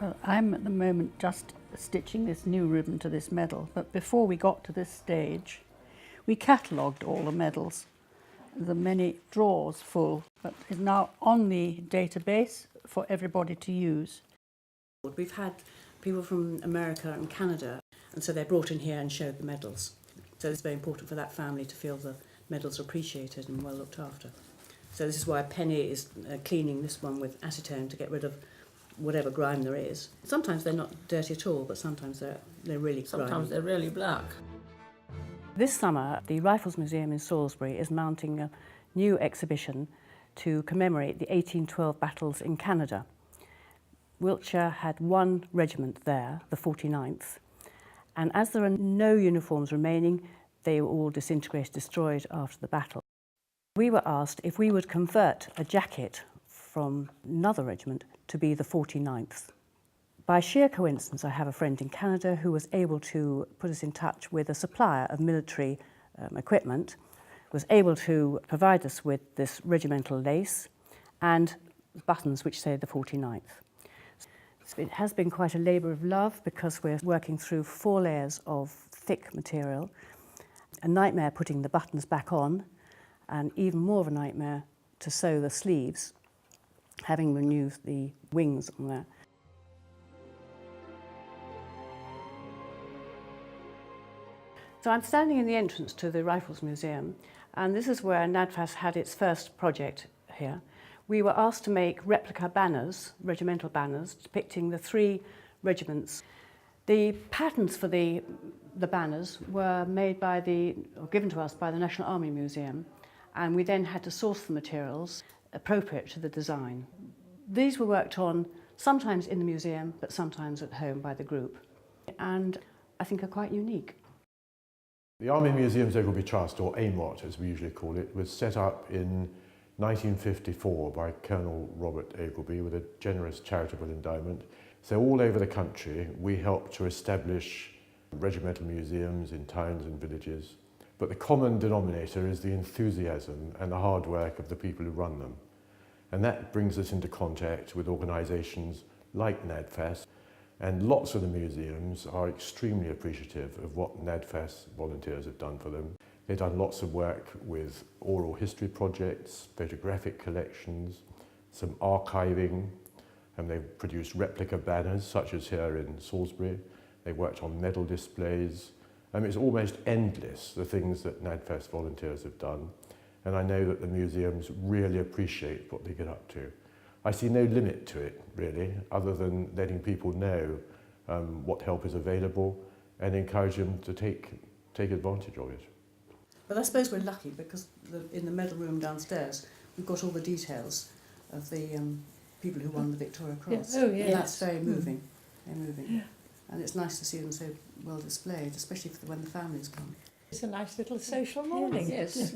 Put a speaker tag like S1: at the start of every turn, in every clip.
S1: Well, I'm at the moment just stitching this new ribbon to this medal, but before we got to this stage, we catalogued all the medals. The many drawers full, but is now on the database for everybody to use.
S2: We've had people from America and Canada, and so they're brought in here and showed the medals. So it's very important for that family to feel the medals are appreciated and well looked after. So this is why Penny is cleaning this one with acetone to get rid of whatever grime there is. Sometimes they're not dirty at all, but sometimes they're really grimy.
S3: Sometimes they're really black.
S2: This summer, the Rifles Museum in Salisbury is mounting a new exhibition to commemorate the 1812 battles in Canada. Wiltshire had one regiment there, the 49th, and as there are no uniforms remaining, they were all disintegrated, destroyed after the battle. We were asked if we would convert a jacket from another regiment to be the 49th. By sheer coincidence, I have a friend in Canada who was able to put us in touch with a supplier of military equipment, was able to provide us with this regimental lace and buttons which say the 49th. So it has been quite a labour of love because we're working through 4 layers of thick material, a nightmare putting the buttons back on, and even more of a nightmare to sew the sleeves, having removed the wings on there. So I'm standing in the entrance to the Rifles Museum, and this is where NADFAS had its first project here. We were asked to make replica banners, regimental banners, depicting the 3 regiments. The patterns for the banners were made by or given to us by the National Army Museum, and we then had to source the materials appropriate to the design. These were worked on sometimes in the museum, but sometimes at home by the group, and I think are quite unique.
S4: The Army Museum's Eggleby Trust, or AMOT as we usually call it, was set up in 1954 by Colonel Robert Eggleby with a generous charitable endowment. So all over the country we help to establish regimental museums in towns and villages. But the common denominator is the enthusiasm and the hard work of the people who run them. And that brings us into contact with organisations like NADFAS, and lots of the museums are extremely appreciative of what NADFAS volunteers have done for them. They've done lots of work with oral history projects, photographic collections, some archiving, and they've produced replica banners, such as here in Salisbury. They've worked on medal displays. It's almost endless, the things that NADFAS volunteers have done. And I know that the museums really appreciate what they get up to. I see no limit to it, really, other than letting people know what help is available and encourage them to take advantage of it.
S2: But I suppose we're lucky because in the medal room downstairs, we've got all the details of the people who won the Victoria Cross.
S3: Yeah. Oh, yes.
S2: And that's very moving, very moving. Yeah. And it's nice to see them so well displayed, especially when the families come.
S3: It's a nice little social morning. Yes.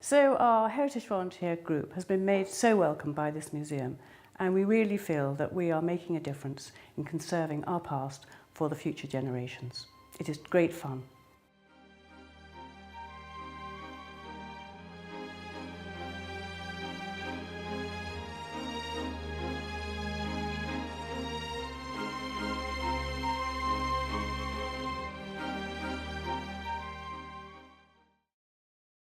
S2: So our Heritage Volunteer group has been made so welcome by this museum, and we really feel that we are making a difference in conserving our past for the future generations. It is great fun.